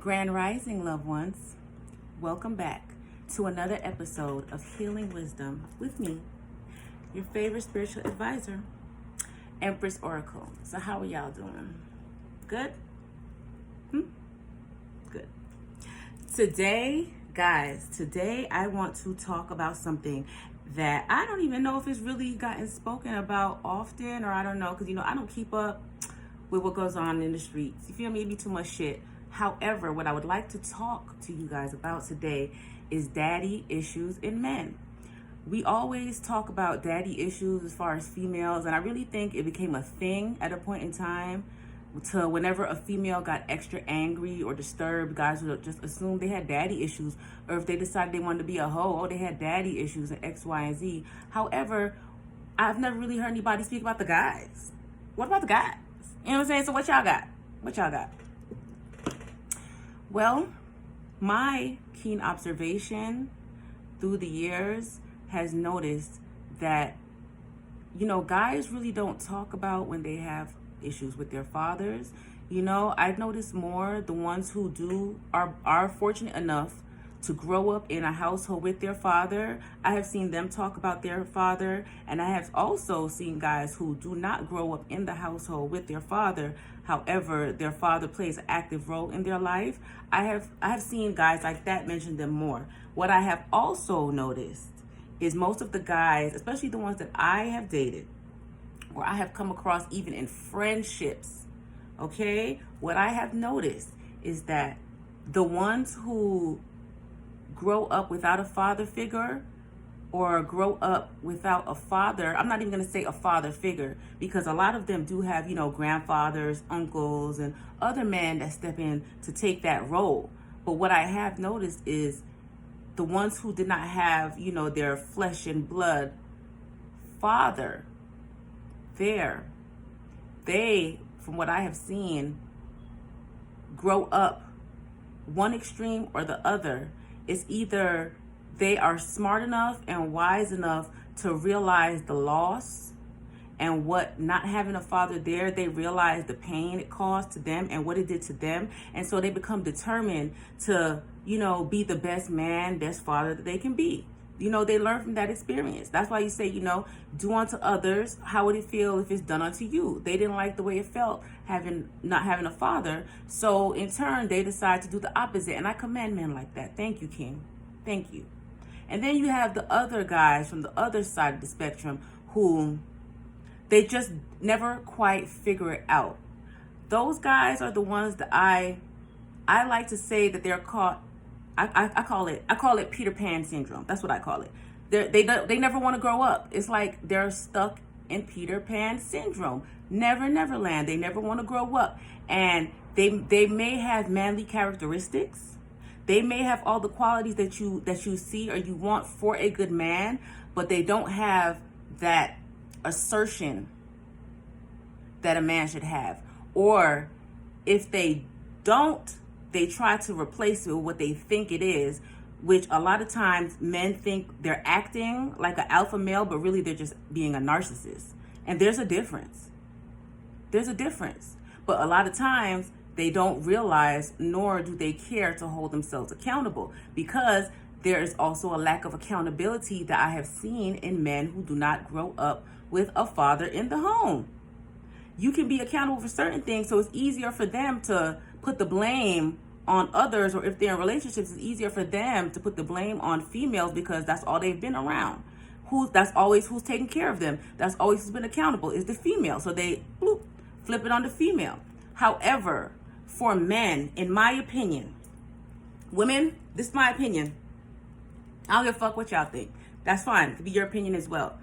Grand Rising, loved ones. Welcome back to another episode of Healing Wisdom with me, your favorite spiritual advisor, Empress Oracle. So how are y'all doing? Good? Good. Today, guys, I want to talk about something that I don't even know if it's really gotten spoken about often, or I don't know, because, I don't keep up with what goes on in the streets. You feel me? It'd be too much shit. However, what I would like to talk to you guys about today is daddy issues in men. We always talk about daddy issues as far as females, and I really think it became a thing at a point in time to whenever a female got extra angry or disturbed, guys would just assume they had daddy issues, or if they decided they wanted to be a hoe, they had daddy issues and X, Y, and Z. However, I've never really heard anybody speak about the guys. What about the guys? You know what I'm saying? So what y'all got? Well, my keen observation through the years has noticed that, guys really don't talk about when they have issues with their fathers. I've noticed more the ones who are fortunate enough to grow up in a household with their father. I have seen them talk about their father, and I have also seen guys who do not grow up in the household with their father. However, their father plays an active role in their life. I have seen guys like that mention them more. What I have also noticed is most of the guys, especially the ones that I have dated, or I have come across even in friendships, okay? What I have noticed is that the ones who grow up without a father figure or grow up without a father, I'm not even going to say a father figure, because a lot of them do have, grandfathers, uncles, and other men that step in to take that role. But what I have noticed is the ones who did not have, their flesh and blood father there, they, from what I have seen, grow up one extreme or the other. It's either they are smart enough and wise enough to realize the loss and what not having a father there, they realize the pain it caused to them and what it did to them. And so they become determined to, be the best man, best father that they can be. They learn from that experience. That's why you say, do unto others, how would it feel if it's done unto you? They didn't like the way it felt not having a father. So in turn, they decide to do the opposite. And I commend men like that. Thank you, King. Thank you. And then you have the other guys from the other side of the spectrum who they just never quite figure it out. Those guys are the ones that I like to say that they're caught. I call it Peter Pan syndrome. That's what I call it. They never want to grow up. It's like they're stuck in Peter Pan syndrome. Neverland. They never want to grow up. And they may have manly characteristics. They may have all the qualities that you see or you want for a good man, but they don't have that assertion that a man should have. Or if they don't, they try to replace it with what they think it is, which a lot of times men think they're acting like an alpha male, but really they're just being a narcissist. And there's a difference. But a lot of times they don't realize, nor do they care to hold themselves accountable, because there is also a lack of accountability that I have seen in men who do not grow up with a father in the home. You can be accountable for certain things, so it's easier for them to put the blame on others, or if they're in relationships, it's easier for them to put the blame on females because that's all they've been around. That's always who's taking care of them. That's always who's been accountable is the female. So they flip it on the female. However, for men, in my opinion, women, this is my opinion. I don't give a fuck what y'all think. That's fine. It could be your opinion as well.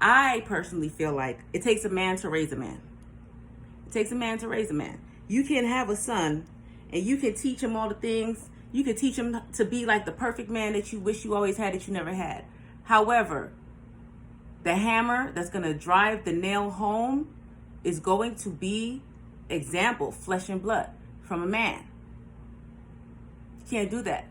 I personally feel like it takes a man to raise a man. You can have a son and you can teach him all the things. You can teach him to be like the perfect man that you wish you always had that you never had. However, the hammer that's going to drive the nail home is going to be, example, flesh and blood from a man. You can't do that.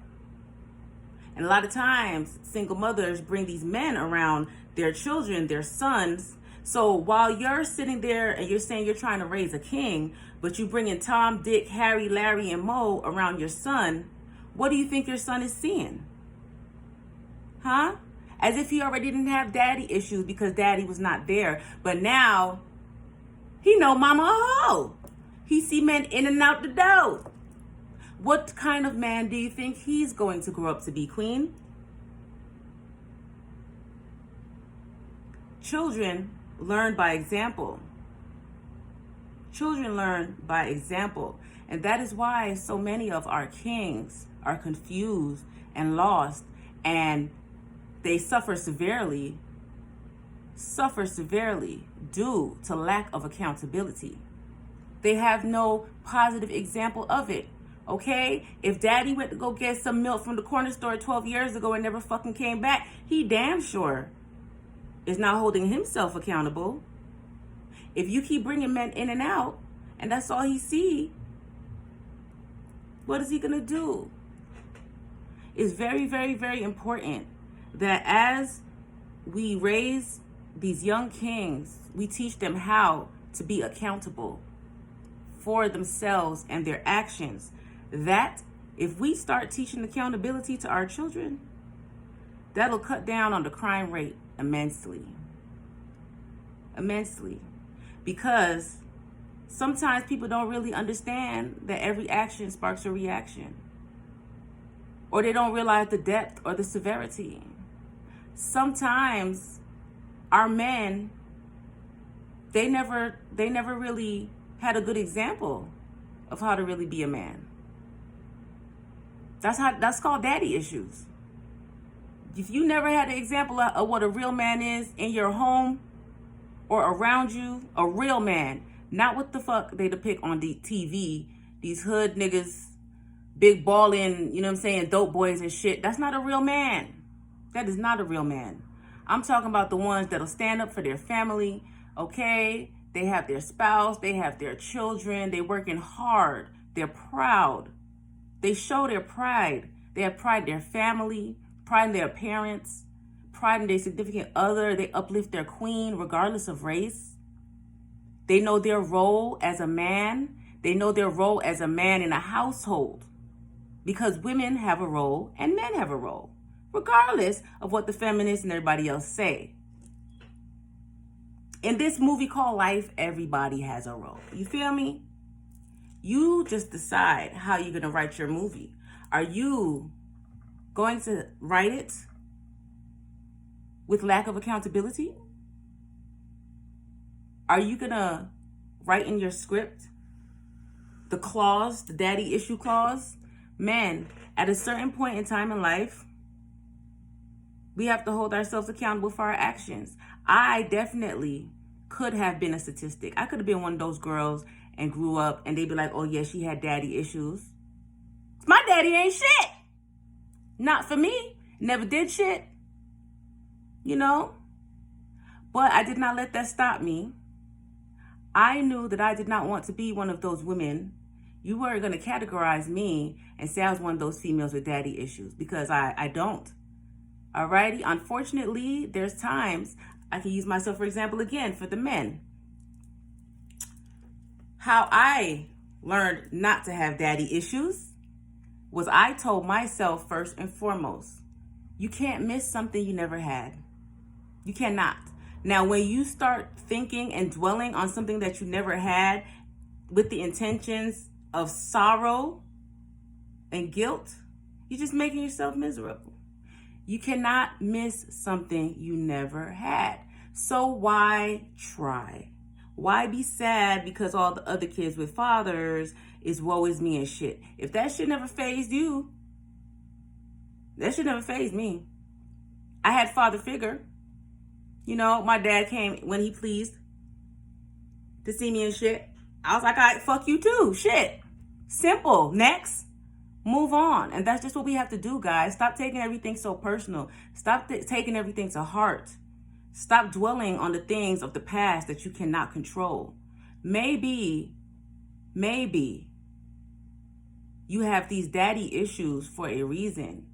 And a lot of times, single mothers bring these men around their children, their sons, So while you're sitting there and you're saying you're trying to raise a king, but you bring in Tom, Dick, Harry, Larry, and Moe around your son, what do you think your son is seeing? Huh? As if he already didn't have daddy issues because daddy was not there. But now, he know mama a hoe. He see men in and out the door. What kind of man do you think he's going to grow up to be, Queen? Children learn by example. Children learn by example. And that is why so many of our kings are confused and lost, and they suffer severely due to lack of accountability. They have no positive example of it. Okay? If daddy went to go get some milk from the corner store 12 years ago and never fucking came back, he damn sure is not holding himself accountable. If you keep bringing men in and out, and that's all he see, what is he gonna do? It's very, very, very important that as we raise these young kings, we teach them how to be accountable for themselves and their actions. That if we start teaching accountability to our children, that'll cut down on the crime rate immensely. Because sometimes people don't really understand that every action sparks a reaction, or they don't realize the depth or the severity. Sometimes our men, they never really had a good example of how to really be a man. That's called daddy issues. If you never had an example of what a real man is in your home or around you, a real man, not what the fuck they depict on the TV, these hood niggas, big ballin', you know what I'm saying, dope boys and shit. That's not a real man. That is not a real man. I'm talking about the ones that'll stand up for their family, okay? They have their spouse, they have their children, they working hard, they're proud. They show their pride. They have pride in their family, pride in their parents, pride in their significant other. They uplift their queen regardless of race. They know their role as a man. They know their role as a man in a household, because women have a role and men have a role, regardless of what the feminists and everybody else say. In this movie called life, everybody has a role. You feel me? You just decide how you're going to write your movie. Are you going to write it with lack of accountability? Are you going to write in your script the clause, the daddy issue clause? Men, at a certain point in time in life, we have to hold ourselves accountable for our actions. I definitely could have been a statistic. I could have been one of those girls and grew up and they'd be like, oh yeah, she had daddy issues. My daddy ain't shit. Not for me. Never did shit. You know? But I did not let that stop me. I knew that I did not want to be one of those women. You weren't going to categorize me and say I was one of those females with daddy issues, because I don't. Alrighty? Unfortunately, there's times, I can use myself for example again for the men. How I learned not to have daddy issues was I told myself first and foremost, you can't miss something you never had. You cannot. Now, when you start thinking and dwelling on something that you never had with the intentions of sorrow and guilt, you're just making yourself miserable. You cannot miss something you never had. So why try? Why be sad because all the other kids with fathers is woe is me and shit? If that shit never fazed you, that shit never fazed me. I had father figure. You know, my dad came when he pleased to see me and shit. I was like, all right, fuck you too. Shit. Simple. Next. Move on. And that's just what we have to do, guys. Stop taking everything so personal. Stop taking everything to heart. Stop dwelling on the things of the past that you cannot control. Maybe you have these daddy issues for a reason.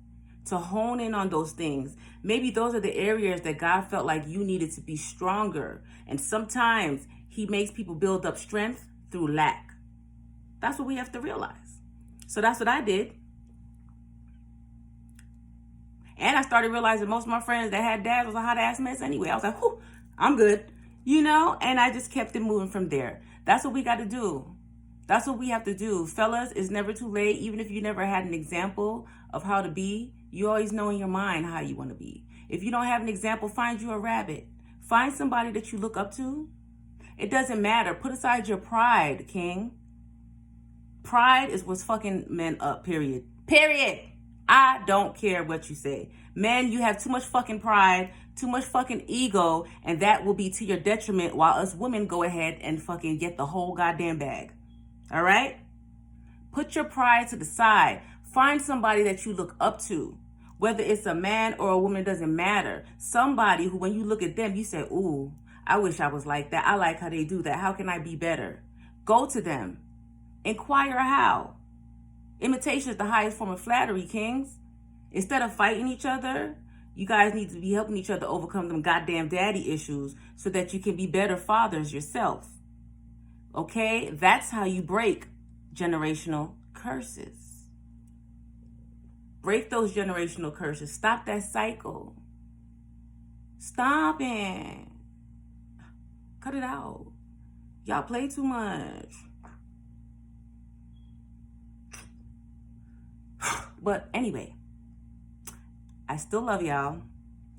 to hone in on those things. Maybe those are the areas that God felt like you needed to be stronger. And sometimes he makes people build up strength through lack. That's what we have to realize. So that's what I did. And I started realizing most of my friends that had dads was a hot ass mess anyway. I was like, whew, I'm good. And I just kept it moving from there. That's what we got to do. That's what we have to do. Fellas, it's never too late. Even if you never had an example of how to be, you always know in your mind how you want to be. If you don't have an example, find you a rabbit. Find somebody that you look up to. It doesn't matter. Put aside your pride, king. Pride is what's fucking men up, period. Period. I don't care what you say. Men, you have too much fucking pride, too much fucking ego, and that will be to your detriment while us women go ahead and fucking get the whole goddamn bag. All right? Put your pride to the side. Find somebody that you look up to. Whether it's a man or a woman, it doesn't matter. Somebody who, when you look at them, you say, ooh, I wish I was like that. I like how they do that. How can I be better? Go to them. Inquire how. Imitation is the highest form of flattery, kings. Instead of fighting each other, you guys need to be helping each other overcome them goddamn daddy issues so that you can be better fathers yourself. Okay? That's how you break generational curses. Break those generational curses. Stop that cycle. Stop it. Cut it out. Y'all play too much. But anyway, I still love y'all.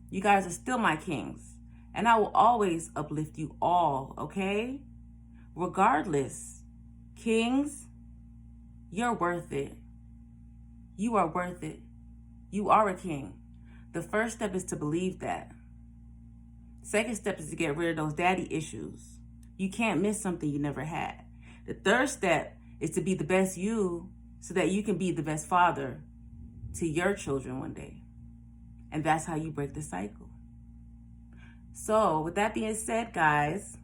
You guys are still my kings. And I will always uplift you all, okay? Regardless, kings, you're worth it. You are worth it. You are a king. The first step is to believe that. Second step is to get rid of those daddy issues. You can't miss something you never had. The third step is to be the best you so that you can be the best father to your children one day. And that's how you break the cycle. So with that being said, guys,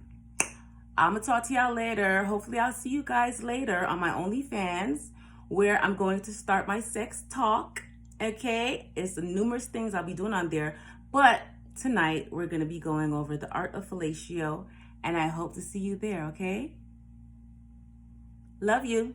I'm going to talk to y'all later. Hopefully I'll see you guys later on my OnlyFans, where I'm going to start my sex talk. Okay? It's numerous things I'll be doing on there. But tonight we're going to be going over the art of fellatio. And I hope to see you there, okay? Love you.